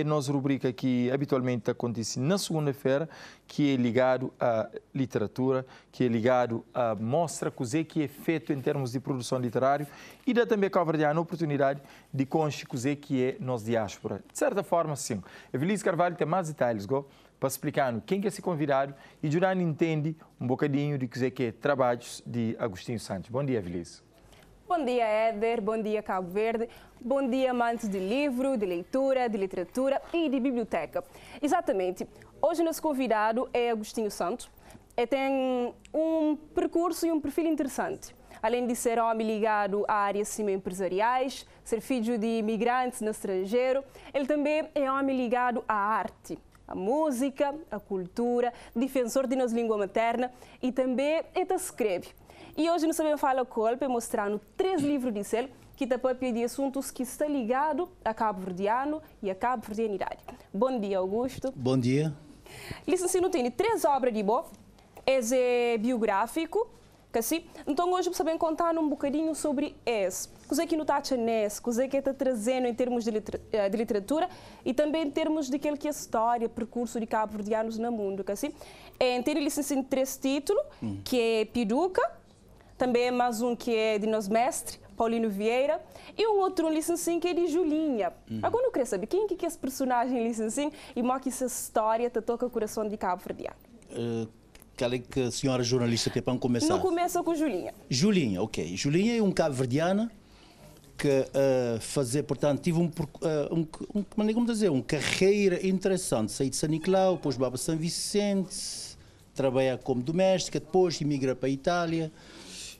a nossa rubrica que habitualmente acontece na segunda-feira, que é ligado à literatura, que é ligado à mostra, que é feito em termos de produção literária e dá também a Cabo Verde a oportunidade de conhecer que é nossa diáspora. De certa forma, sim. Evelise Carvalho tem mais detalhes para explicar quem é esse convidado e Jurano entende um bocadinho de que é trabalhos de Agostinho Santos. Bom dia, Evelise. Bom dia, Éder. Bom dia, Cabo Verde. Bom dia, amantes de livro, de leitura, de literatura e de biblioteca. Exatamente. Hoje, nosso convidado é Agostinho Santos. Ele tem um percurso e um perfil interessante. Além de ser homem ligado à área empresariais, ser filho de imigrantes no estrangeiro, ele também é homem ligado à arte, à música, à cultura, defensor de nossa língua materna e também ele escreve. E hoje nós também falamos com ele para mostrar 3 livros de selo que também de assuntos que estão ligados a Cabo Verdeano e a Cabo Verdeanidade. Bom dia, Augusto. Bom dia. Licenciado tem 3 obras de boa, esse é biográfico, assim. Então hoje você vai contar um bocadinho sobre esse. Coisa que não está nesse, coisa que está trazendo em termos de literatura e também em termos daquele que é a história, percurso de Cabo Verdeanos no mundo, assim. Tem licenciado 3 títulos, que é Piduca, também mais um que é de nosso mestre, Paulino Vieira, e um outro licenciado que é de Julinha. Agora eu queria saber quem que é esse personagem licenciado e como que essa história te toca o coração de Cabo Verdeano. Qual é que a senhora jornalista tem para começar? Não começa com Julinha. Julinha, ok. Julinha é um cabo-verdiana que portanto, tive uma carreira interessante. Saí de São Nicolau, depois vai para São Vicente, trabalhar como doméstica, depois emigra para a Itália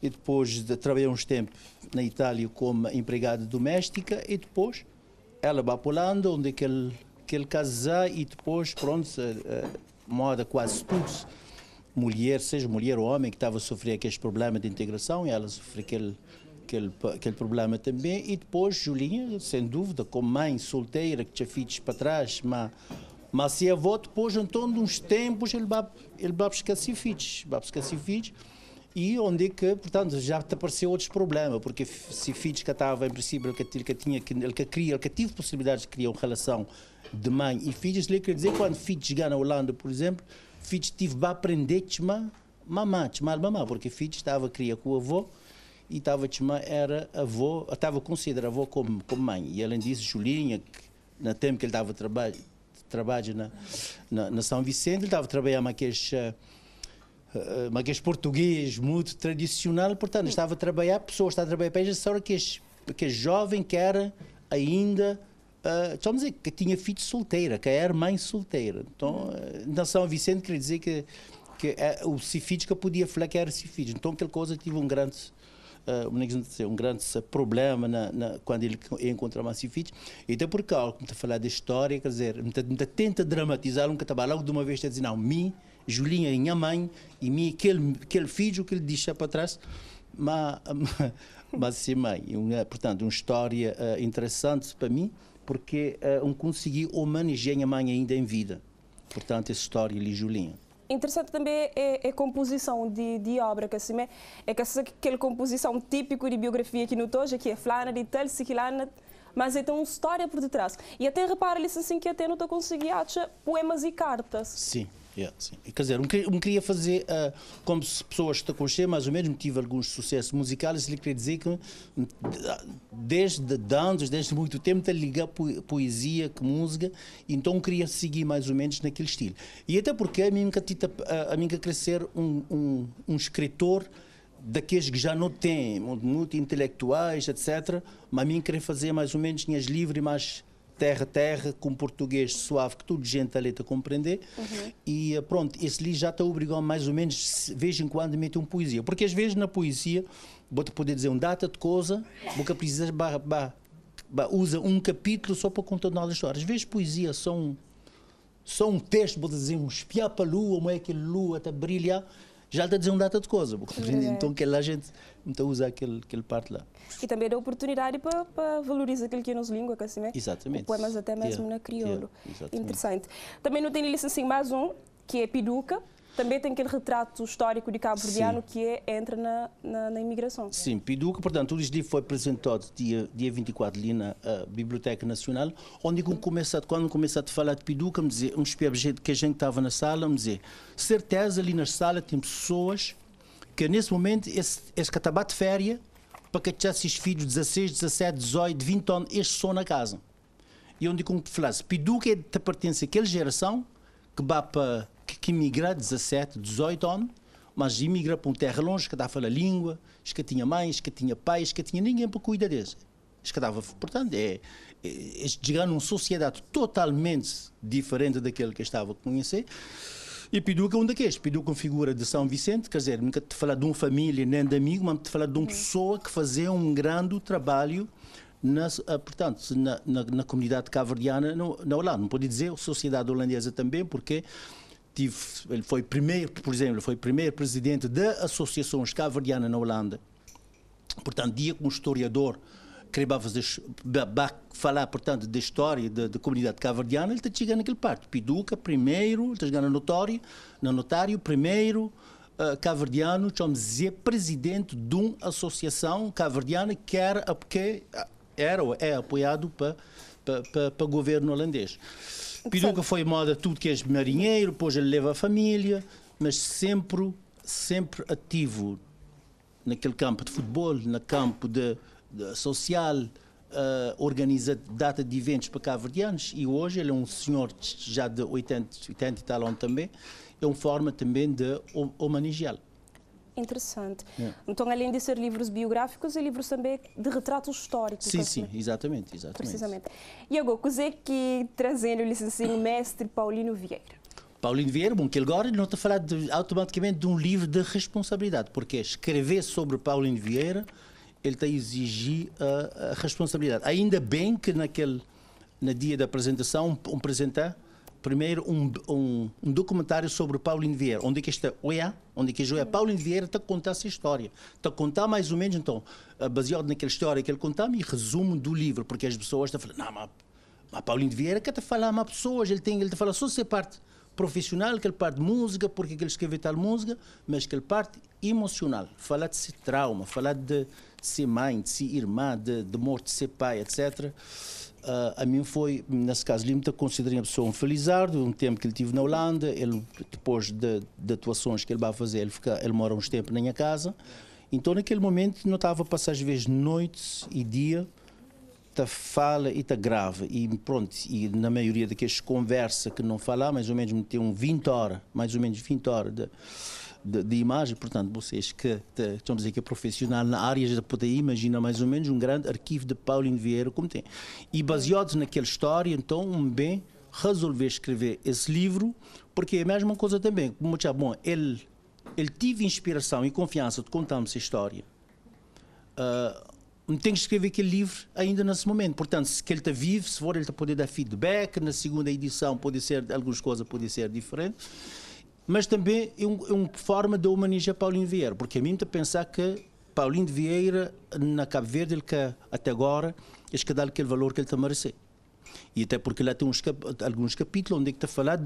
e depois trabalhei uns tempos na Itália como empregada doméstica e depois ela vai para a Holanda, onde é que ele casou e depois, pronto, moda quase tudo. Mulher, seja mulher ou homem, que estava a sofrer aqueles problemas de integração e ela sofreu aquele problema também. E depois, Julinha, sem dúvida, como mãe solteira, que tinha filhos para trás, mas se avó, depois, então, de uns tempos, ele vai buscar seus filhos. E onde é que, portanto, já te apareceu outros problemas, porque se filhos que estavam, em princípio, ele tive possibilidade de criar uma relação de mãe e filhos, ele quer dizer, quando filhos chegam na Holanda, por exemplo, filhos tive a aprender mamá, porque filhos estava a criar com o avô e era avô, estava considerado avô como mãe. E além disso, Julinha, que, no tempo que ele estava trabalho na São Vicente, ele estava trabalhando aqueles português muito tradicional, portanto, estava a trabalhar, pessoas estavam a trabalhar para essa hora que é jovem, que era ainda, vamos dizer, que tinha filho solteira, que era mãe solteira. Então, na São Vicente, quer dizer que o filhos que podia falar que era filhos. Então, aquela coisa tive um grande problema quando ele encontrou mais filhos. Então, por causa, como te falar da história, quer dizer, tenta dramatizar, nunca estava logo de uma vez, dizer, não, Julinha é minha mãe e aquele filho que ele deixa para trás, mas sim, mãe. Portanto, uma história interessante para mim, porque consegui homenagear a minha mãe ainda em vida. Portanto, essa história de Julinha. Interessante também é a composição de obra, que assim é que aquela composição típica de biografia que não toja, que é flana de tal, siquilana, mas tem uma história por detrás. E até repara ali assim que até não está conseguindo achar poemas e cartas. Sim. Sim. Quer dizer, eu queria fazer como se pessoas estão a conhecer, mais ou menos, tive alguns sucessos musicais, ele queria dizer que desde muito tempo está ligado poesia com música, então queria seguir mais ou menos naquele estilo. E até porque a mim quer ser um escritor daqueles que já não têm, muito intelectuais, etc., mas a mim queria fazer mais ou menos minhas livros mais terra, com português suave, que toda gente ali está a compreender. E pronto, esse livro já está obrigado mais ou menos, de vez em quando, a meter uma poesia. Porque às vezes na poesia, vou-te poder dizer uma data de coisa, porque precisa usa um capítulo só para contar uma história. Às vezes poesia são um texto, vou dizer, um espiar para a lua, como é que a lua está a brilhar, já está a dizer uma data de coisa. Então que a gente então usa aquele parte lá. E também dá oportunidade para valorizar aquilo que é nossa língua, que assim é. Exatamente. Poemas até mesmo na crioulo. Exatamente. Interessante. Também não tem licença assim mais um, que é Piduca. também tem aquele retrato histórico de cabo-verdiano que entra na imigração. Sim, Piduca, portanto, o livro foi apresentado dia 24 ali na Biblioteca Nacional, onde quando começaram a falar de Piduca, me dizer, que a gente estava na sala, me dizer, certeza ali na sala tem pessoas que nesse momento esse que de férias para que já esses filhos 16, 17, 18, 20 anos, estes são na casa. E onde como falasse, Piduca pertence àquela geração que vai para que migra 17, 18 anos, mas imigra para uma terra longe, que estava a falar língua, que tinha mães, que tinha pais, que tinha ninguém para cuidar deles. Portanto, chegar numa sociedade totalmente diferente daquele que estava a conhecer. E Piduca é um daqueles. Piduca é uma figura de São Vicente, quer dizer, nunca te falar de uma família nem de amigo, mas te falar de uma pessoa que fazia um grande trabalho portanto, na comunidade cabo-verdiana na Holanda. Não pode dizer a sociedade holandesa também, porque ele foi primeiro, por exemplo, foi primeiro presidente da Associações Cabo-Verdianas na Holanda. Portanto, dia como historiador, queria falar, portanto, da história da comunidade cabo-verdiana, ele está chegando naquele parte. Piduca, primeiro, ele está chegando no notário, primeiro cabo-verdiano, vamos dizer, presidente de uma associação cabo-verdiana que é apoiado para o governo holandês. Piduca foi moda tudo que é marinheiro, depois ele leva a família, mas sempre ativo naquele campo de futebol, no campo de social, organiza data de eventos para cabo-verdianos, e hoje ele é um senhor já de 80 e tal anos também, é uma forma também de homenageá-lo. Interessante. Então, além de ser livros biográficos, é livros também de retratos históricos. Sim, exatamente. Precisamente. E agora, o que é que trazendo-lhes assim o mestre Paulino Vieira? Paulino Vieira, bom, que agora não está a falar automaticamente de um livro de responsabilidade, porque escrever sobre Paulino Vieira, ele está a exigir a responsabilidade. Ainda bem que no dia da apresentação, apresentar primeiro um documentário sobre Paulino Vieira, onde que está onde que Paulino Vieira está a contar essa história. Está a contar mais ou menos, então, baseado naquela história que ele contava, e resumo do livro, porque as pessoas estão a falar, não, mas Paulino Vieira quer te falar mais pessoas, ele está a falar só ser parte profissional, aquela parte de música, porque ele escreve tal música, mas aquela parte emocional, falar de ser trauma, falar de ser mãe, de ser irmã, de morte de ser pai, etc. A mim foi, nesse caso, ele me considerei uma pessoa um felizardo, um tempo que ele tive na Holanda, ele, depois de atuações que ele vai fazer, ele mora uns tempos na minha casa, então naquele momento não estava a passar às vezes noites e dia, tá fala e tá grave, e pronto, e na maioria daqueles conversas que não falar, mais ou menos me tem mais ou menos 20 horas de imagem, portanto, vocês que estão a dizer que é profissional na área já podem imaginar mais ou menos um grande arquivo de Paulino Vieira como tem. E baseado naquela história, então, bem, resolvi escrever esse livro, porque é a mesma coisa também, como já bom, ele teve inspiração e confiança de contar-me essa história. Tenho que escrever aquele livro ainda nesse momento, portanto, se ele está vivo, se for, ele está poder dar feedback, na segunda edição pode ser, algumas coisas podem ser diferentes. Mas também é uma forma de homenagear Paulino Vieira, porque a mim está a pensar que Paulino Vieira, na Cabo Verde, ele que até agora, é que dá aquele valor que ele está a merecer. E até porque lá tem alguns capítulos onde é que está a falar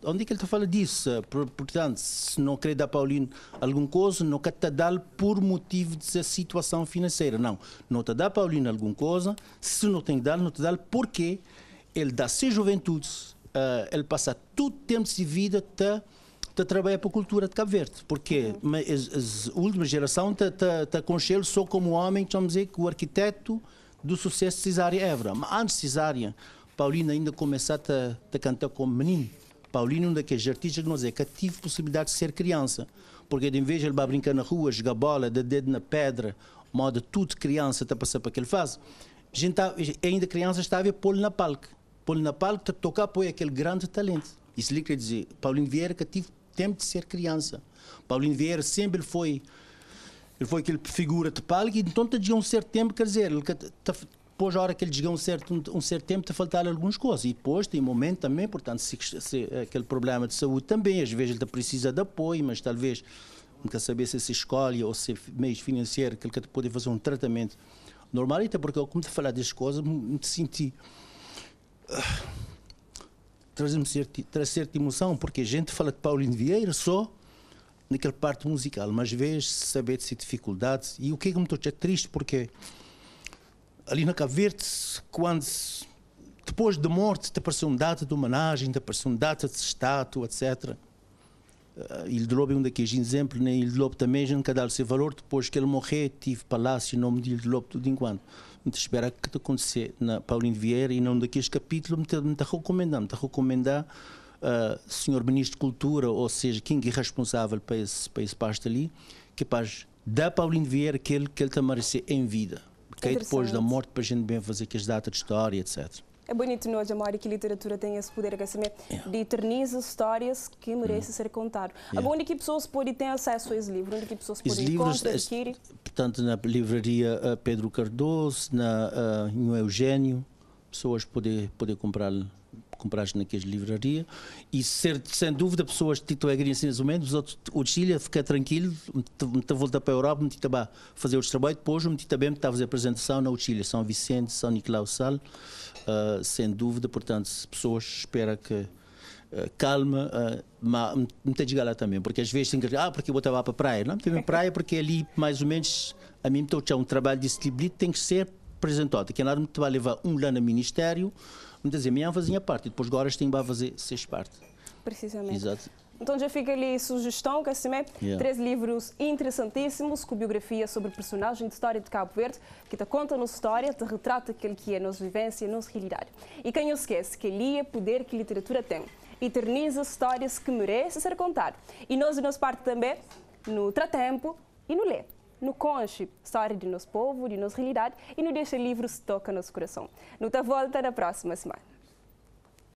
onde é que ele está a falar disso. Portanto, se não quer dar a Paulino alguma coisa, não quer dar por motivo de situação financeira. Não está a dar a Paulino alguma coisa, se não tem que dar, não te dá porque ele dá sua juventude, ele passa todo o tempo de vida a trabalhar para a cultura de Cabo Verde, porque a última geração está com ele só como homem, vamos dizer, que o arquiteto do sucesso de Cesária Évora. Mas antes de Cesária, Paulino ainda começou a cantar como menino. Paulino é um daqueles artistas que tive possibilidade de ser criança, porque de vez de ele vai brincar na rua, jogar bola, dar dedo na pedra, modo tudo criança está a passar para aquele fase. Ainda criança estava a pô-lo na palco. Pô-lo na palco, a tocar por aquele grande talento. Isso lhe quer dizer, Paulino Vieira que tive tempo de ser criança. Paulino Vieira sempre foi aquele figura de palco, e então tinha um certo tempo, quer dizer, depois a hora que ele chegou um certo tempo, te faltaram algumas coisas, e depois tem um momento também, portanto, se aquele problema de saúde também, às vezes ele precisa de apoio, mas talvez não quer saber se escolhe ou se meios financeiros que ele pode fazer um tratamento normal, até porque eu, como te falar das coisas, me senti traz certa emoção, porque a gente fala de Paulino Vieira só naquela parte musical, mas vês saber de dificuldades. E o que é que me estou triste, porque ali na Cabo Verde, quando depois da morte, te apareceu uma data de homenagem, te apareceu uma data de estátua, etc. Ilha de Lobo é um daqueles exemplos, na Ilha de Lobo também, a gente cada seu valor, depois que ele morrer, tive palácio em nome de Ilha de Lobo, tudo enquanto. Então, espero que te acontecer na Paulino Vieira e num daqueles capítulos, me recomendar senhor Ministro de Cultura, ou seja, quem é responsável para esse pasto ali, capaz da Paulino Vieira que ele te merecer em vida. Porque depois da morte, para a gente bem fazer aquelas datas de história, etc. É bonito nós, Amor, que a literatura tem esse poder de eternizar histórias que merecem ser contadas. Onde que pessoas podem ter acesso a esse livro? Onde que pessoas podem encontrar, adquirir? Portanto, na livraria Pedro Cardoso, no Eugênio, pessoas podem comprar naquela livraria. E, sem dúvida, pessoas que estão a nesse momento, os outros, o Chile, fica tranquilo, me voltar para a Europa, me a fazer os trabalhos, depois me também a fazer a apresentação na Chile, São Vicente, São Nicolau Sal. Sem dúvida, portanto, as pessoas esperam que calma, mas não tem de lá também, porque às vezes tem que porque eu vou para a praia. Não tem praia porque ali, mais ou menos, a mim estou um trabalho desse tipo, tem que ser apresentado. Que nada me vai levar ano no Ministério, me dizer, minha fazia parte, e depois agora tem que fazer 6 partes. Precisamente. Exato. Então já fica ali a sugestão, que assim é 3 livros interessantíssimos, com biografia sobre personagens de história de Cabo Verde, que te conta nossa história, te retrata aquilo que é a nossa vivência, a nossa realidade. E quem não esquece que ali é poder que a literatura tem. Eterniza histórias que merecem ser contadas. E nós, da nossa parte também, no Tratempo e no Lê. No conche história do nosso povo, de nossa realidade, e no deixa livros que toca nosso coração. Não te volta na próxima semana.